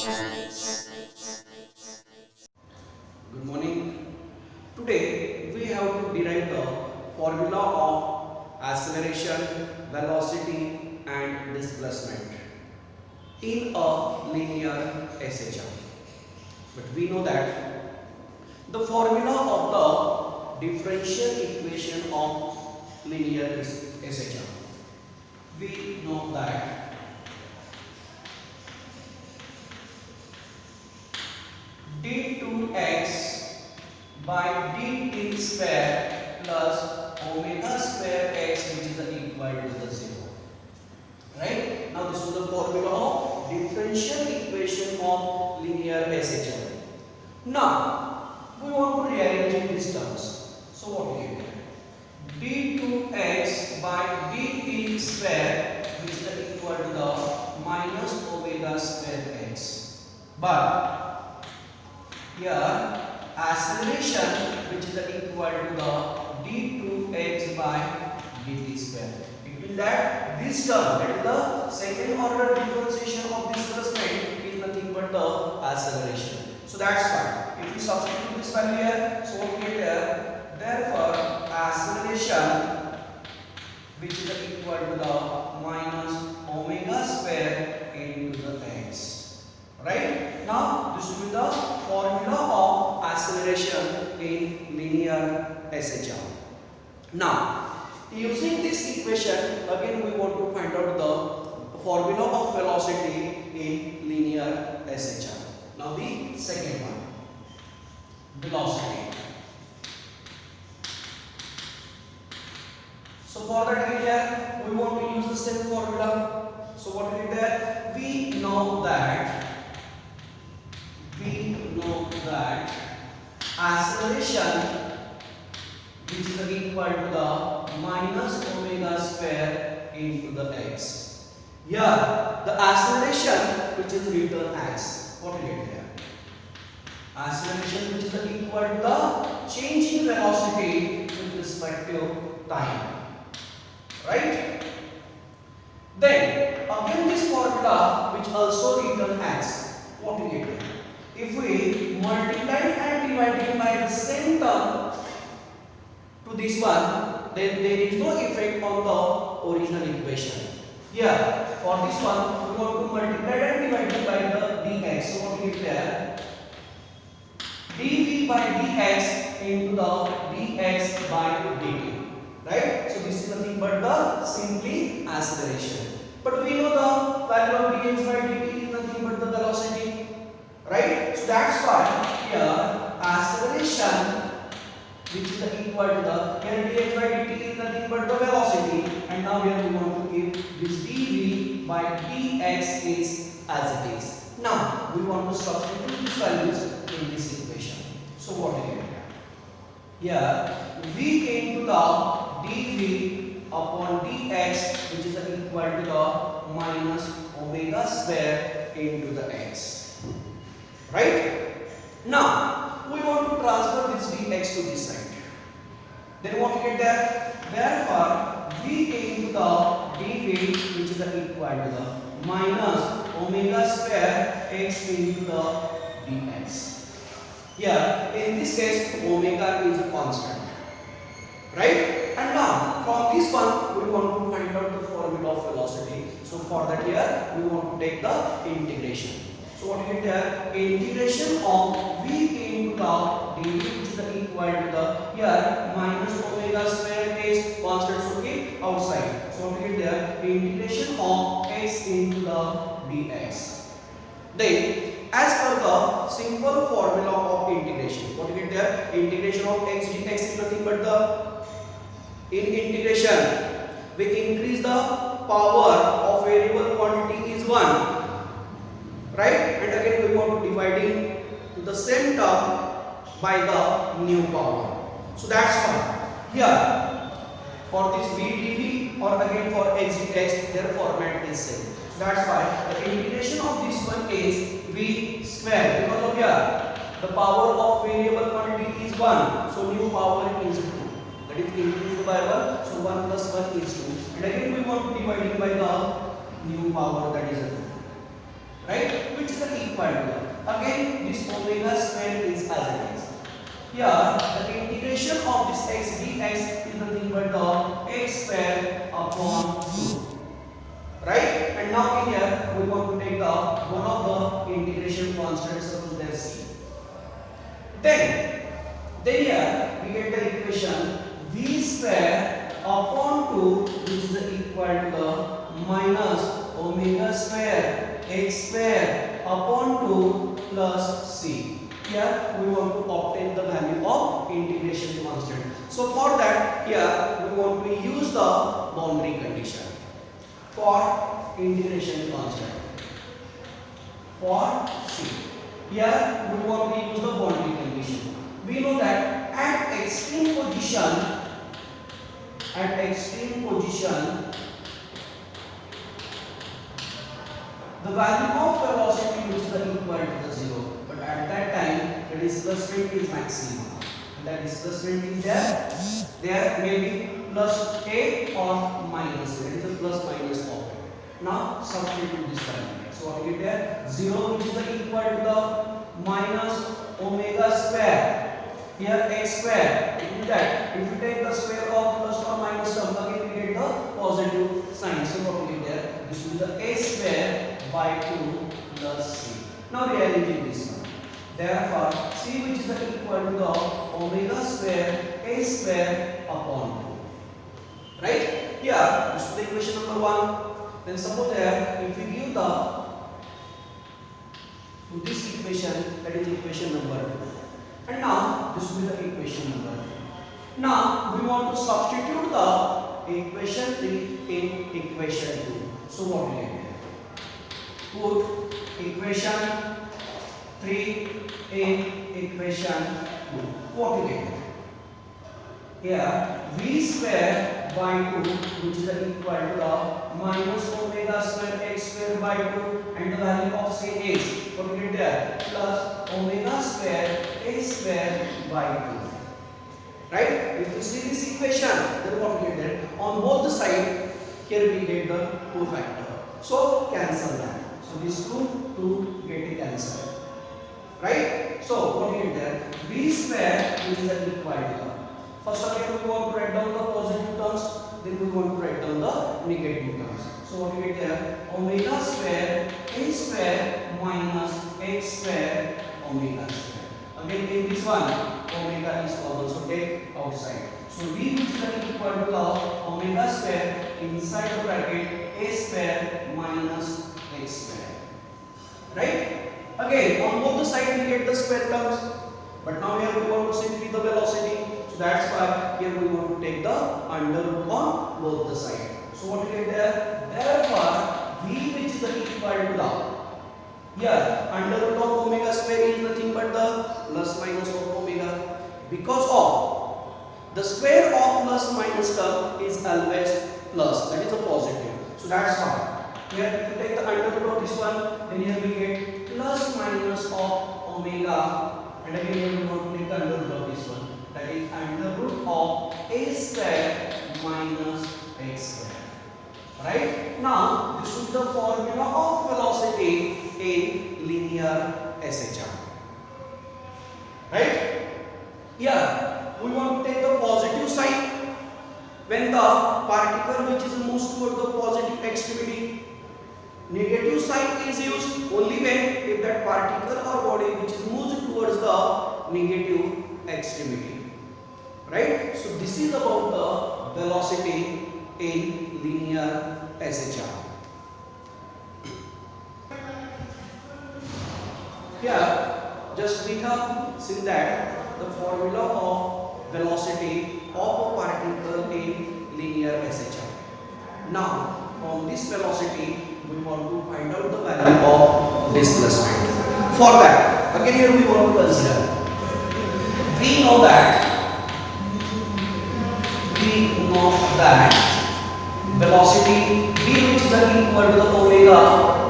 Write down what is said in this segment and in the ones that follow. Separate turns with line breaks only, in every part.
Good morning. Today we have to derive the formula of acceleration, velocity and displacement in a linear SHR. But we know that the formula of the differential equation of linear SHR. We know that d2x by dt square plus omega square x, which is equal to the 0. Right? Now this is the formula of differential equation of linear SHR. Now we want to rearrange in these terms. So what we get? d2x by dt square, which is equal to the minus omega square x. But here acceleration, which is equal to the d2x by dt square. It means that this term, that is the second order differentiation of displacement, is nothing but the acceleration. So that's fine. If we substitute this value here, so what we get here? Therefore, acceleration, which is equal to the minus omega square into the x. Right? Now, this will be the formula of acceleration in linear SHR. Now, using this equation, again we want to find out the formula of velocity in linear SHR. Now, the second one, velocity. So for that here, we want to use the same formula. So what is there? We know that acceleration, which is equal to the minus omega square into the x. Here, the acceleration, which is written as, what we get here? Acceleration, which is equal to the change in velocity with respect to time. Right? Then, again this formula, which also written as, what we get here? If we multiply and divide by the same term to this one, then there is no effect on the original equation. Here, for this one, we want to multiply and divide by the dx. So what we get there? dv by dx into the dx by dt. Right? So this is nothing but the simply acceleration. But we know the value of dx by dt is nothing but the velocity. Right? So that's why here acceleration, which is equal to the, here dx by dt is nothing but the velocity, and now here we want to give this dv by dx is as it is. Now we want to substitute these values in this equation. So what do you get here? V into the dv upon dx, which is equal to the minus omega square into the x. Right? Now, we want to transfer this dx to this side. Then what we get there? Therefore, v into the dv, which is equal to the minus omega square x into the dx. Here, in this case, omega is a constant. Right? And now, from this one, we want to find out the formula of velocity. So, for that here, we want to take the integration. So what we get here? Integration of v into the dv, which is equal to the, here minus omega square x constant, so keep outside. So what we get there? Integration of x into the dx. Then, as per the simple formula of integration, what we get there? Integration of x dx is nothing but the, in integration, we increase the power of variable quantity is 1. Right? And again we want to dividing to the same term by the new power. So that's fine. Here, for this v dv or again for x dx, their format is same. So that's why the integration of this one is v square, because of here the power of variable quantity is 1. So new power is 2. That is increased by 1. So 1 plus 1 is 2. And again we want to dividing by the new power, that is 2. right? Which is equal to, again this omega square is as it is. Here the integration of this x dx is nothing but the x square upon 2, right? And now in here we want to take the one of the integration constants, suppose there c. Then here we get the equation v square upon 2, which is equal to the minus omega square x square upon 2 plus c. Here we want to obtain the value of integration constant. So for that, here we want to use the boundary condition for integration constant for c. Here we want to use the boundary condition. We know that at extreme position, the value of velocity which is equal to the 0. But at that time, the displacement is maximum. That displacement is there. There may be plus a or minus a. It is a plus minus of it. Now substitute this value. So what we get there? 0 which is equal to the minus omega square. Here x square. It is that. If you take the square of plus or minus term, again we get the positive sign. So what we get there? This will be the a square by 2 plus c. Now rearranging this one. Therefore, c which is equal to the omega square a square upon 2. Right? Here, this is the equation number 1. Then suppose here, if we give the to this equation, that is equation number 2. And now, this will be the equation number 3. Now, we want to substitute the equation 3 in equation 2. So what we get here? Put equation 3 in equation 2. What we get here? Here v square by 2, which is equal to the minus omega square x square by 2, and the value of c is, what we get there, plus omega square a square by 2. Right? If you see this equation, then what we get there? On both the sides, here we get the 2 factor. So cancel that. So this 2 get cancelled. Right? So what we get there? V square, which is equal to the, first of all we want to write down the positive terms, then we want to write down the negative terms. So what we get there? Omega square a square minus x square omega square. Again take this one, omega is common, so take outside. So v which is equal to the omega square inside the bracket a square minus x square. Right? Again on both the sides we get the square terms, but now here we want to simply the velocity. So that's why here we want to take the under root on both the sides. So what we get there? Therefore, v which is equal to the, here under root of omega square is nothing but the plus minus of omega, because of the square of plus minus term is always plus, that is a positive. So that's why here if you take the under root of this one, then here we get plus minus of omega, and again here we want to take the under root of this one, that is under root of a square minus x square. Right? Now, this is the formula of velocity in linear SHR. Right? Here, we want to take the positive sign when the particle which is moves toward the positive extremity. Negative sign is used only when if that particle or body which is moves towards the negative extremity. Right? So, this is about the velocity in linear SHR. Here, just we have seen that the formula of velocity of a particle in linear SHR. Now, from this velocity, we want to find out the value of displacement. For that, again here we want to consider. We know that velocity v which is equal to the omega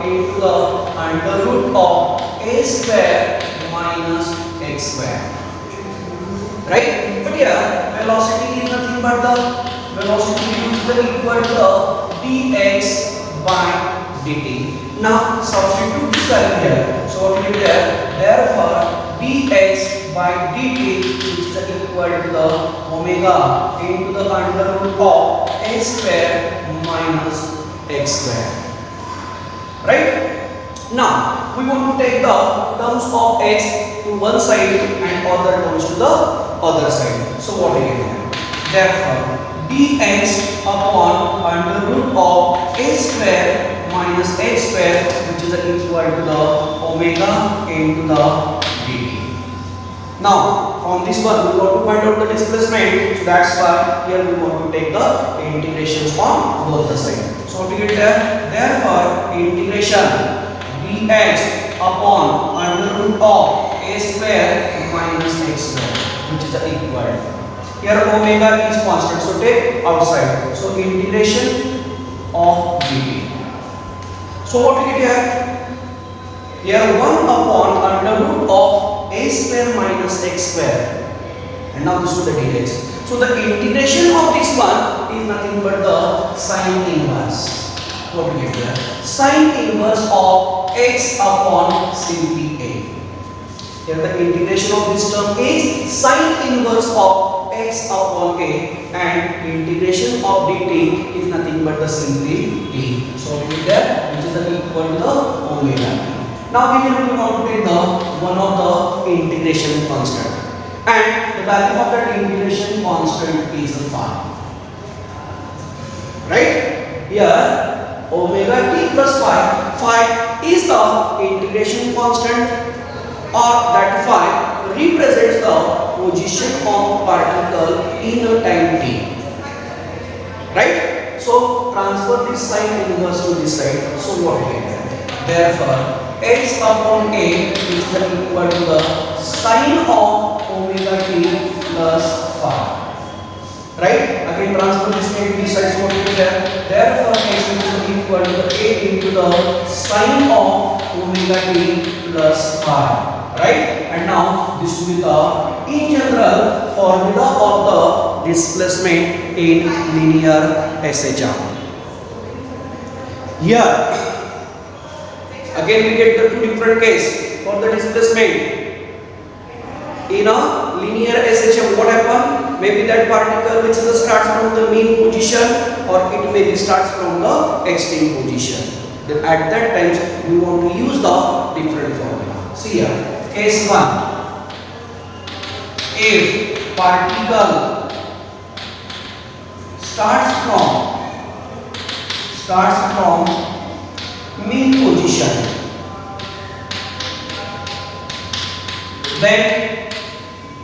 into the under root of a square minus x square. Right? But here velocity is nothing but the velocity v which is equal to the dx by dt. Now substitute this value here. So what we get there? Therefore dx by dt is equal to the omega into the under root of a square minus x square. Right? Now we want to take the terms of x to one side and other terms to the other side. So what we get here? Therefore dx upon under root of a square minus x square, which is equal to the omega into the dt. Now from this one we want to find out the displacement, so that's why here we want to take the integrations on both the sides. So what we get there? Therefore integration dx upon under root of a square minus x square, which is equal. Here omega is constant, so take outside. So integration of dt. So what we get here? Here 1 upon under root of a square minus x square, and now this is the dx. So the integration of this one is nothing but the sine inverse. What we get here? Sine inverse of x upon simply a. Here the integration of this term is sine inverse of x upon a, and integration of dt is nothing but the simply t. So we get there, which is equal to the omega. Now here we want to take the one of the integration constant, and the value of that integration constant is the phi. Right? Here omega t plus phi is the integration constant, or that phi represents the position of particle in a time t. Right? So transfer this sine inverse to this side. So what we get? Therefore x upon a is equal to the sine of omega t plus phi. Right? Again transfer this to this side. So what we get? Therefore x is equal to the a into the sine of omega t plus phi. Right? And now this will be the in general formula of the displacement in linear SHR. Here again we get the two different cases for the displacement. In a linear SHM, what happened? Maybe that particle which is starts from the mean position, or it may be starts from the extreme position. Then at that time we want to use the different formula. See here, case 1. If particle starts from mean position, then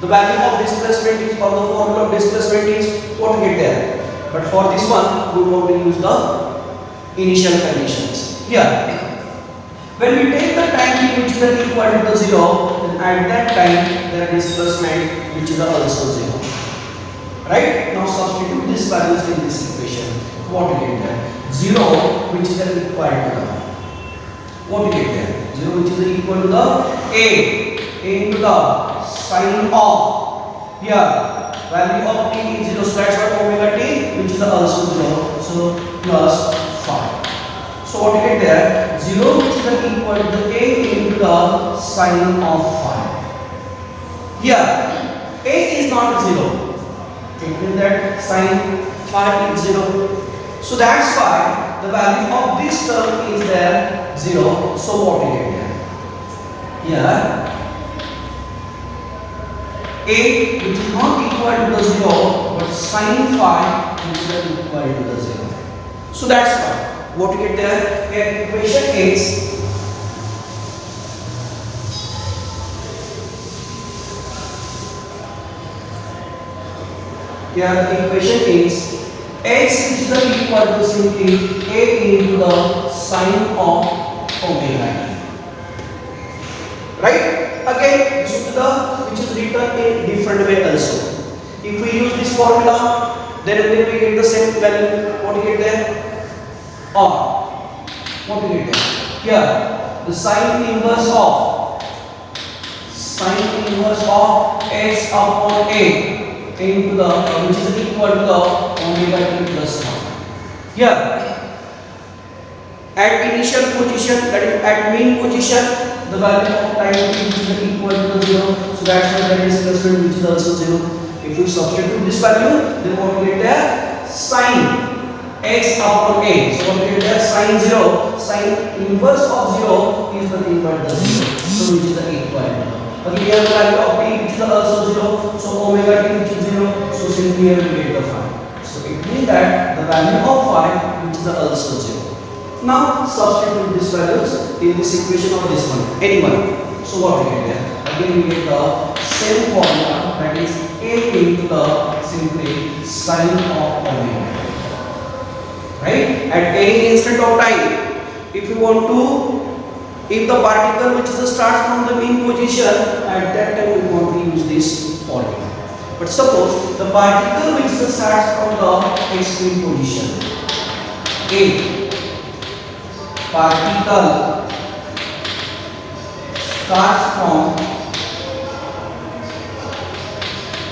the value of displacement is, or the formula of displacement is what we get there. But for this one we want to use the initial conditions. Here when we take the time t which is equal to the 0, then at that time there is displacement which is also 0. Right? Now substitute these values in this equation. What we get there? 0 which is equal to the, what we get there? 0 which is equal to the a into the sine of, here value of t is 0, so that's what omega t which is also 0, so plus phi. So what we get there? 0 which is equal to the a into the sine of phi. Here a is not 0, it means that sine phi is 0. So that's why the value of this term is there 0. So what we get there? Here a which is not equal to the 0, but sine phi which is equal to the 0. So that's why what we get there? Here equation is x which is equal to simply a into the sine of omega t. Right? Again, this is the which is written in different way also. If we use this formula, then we get the same value. What we get there? Or what we get there? Here the sine inverse of x upon a into the, which is equal to the omega t plus 1. Here at initial position position, that is at mean position, the value of time t is equal to 0. So that's why there is displacement which is also 0. If you substitute this value, then what we get there? Sin x upon a. So what we get there? Sin 0. Sin inverse of 0 is nothing but the 0. So which is the equal. Again here the value of t which is also 0. So omega t which is 0. So simply here we get the phi. So it means that the value of phi which is also 0. Now substitute these values in this equation or this one, anyone. So what we get there? Again we get the same formula, that is a into the simply sin of omega. Right? At any instant of time, if you want to, if the particle which is starts from the mean position, at that time we want to use this formula. But suppose the particle which starts from the extreme position, A particle starts from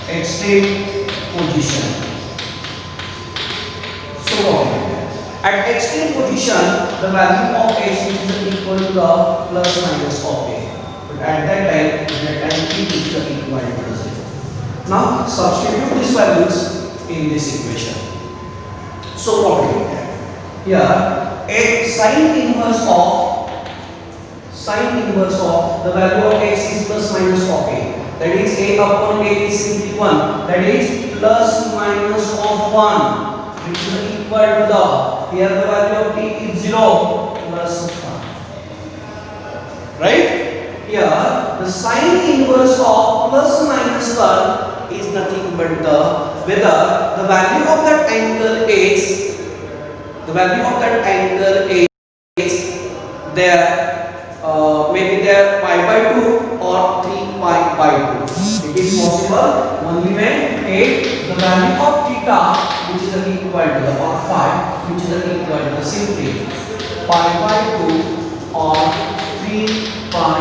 extreme position. So at extreme position, the value of x is equal to the plus minus of a. But at that time t is equal to 0. Now substitute these values in this equation. So what we get here? A sin inverse of the value of x is plus minus of a. That is a upon a is simply 1. That is plus minus of 1, which is equal to the, here the value of t is 0 plus 1. Right? Here the sin inverse of plus minus 1 is nothing but the, whether the value of that angle is, there maybe there pi by 2 or 3 pi by 2. It is possible only when the value of theta which is equal to the, or phi which is equal to the simply pi by 2 or 3 pi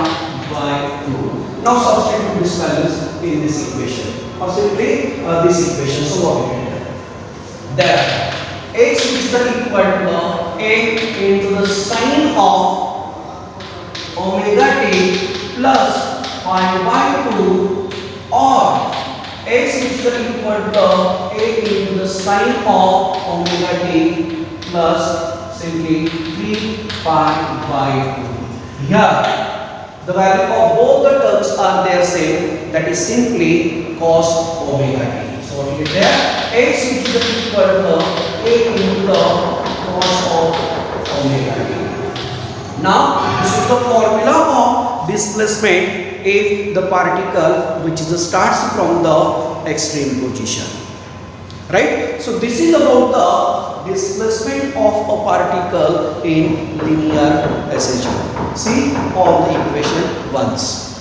by 2. Now substitute these values in this equation, or simply this equation. So what we get there? X is equal to the a into the sin of omega t plus pi by 2, or x is equal to the a into the sin of omega t plus simply 3 pi by 2. Here the value of both the terms are there same, that is simply cos omega t. So what we get there? X is equal to a into the cos of omega t. Now this is the formula of displacement if the particle which is starts from the extreme position. Right? So this is about the displacement of a particle in linear SHO. See all the equation once.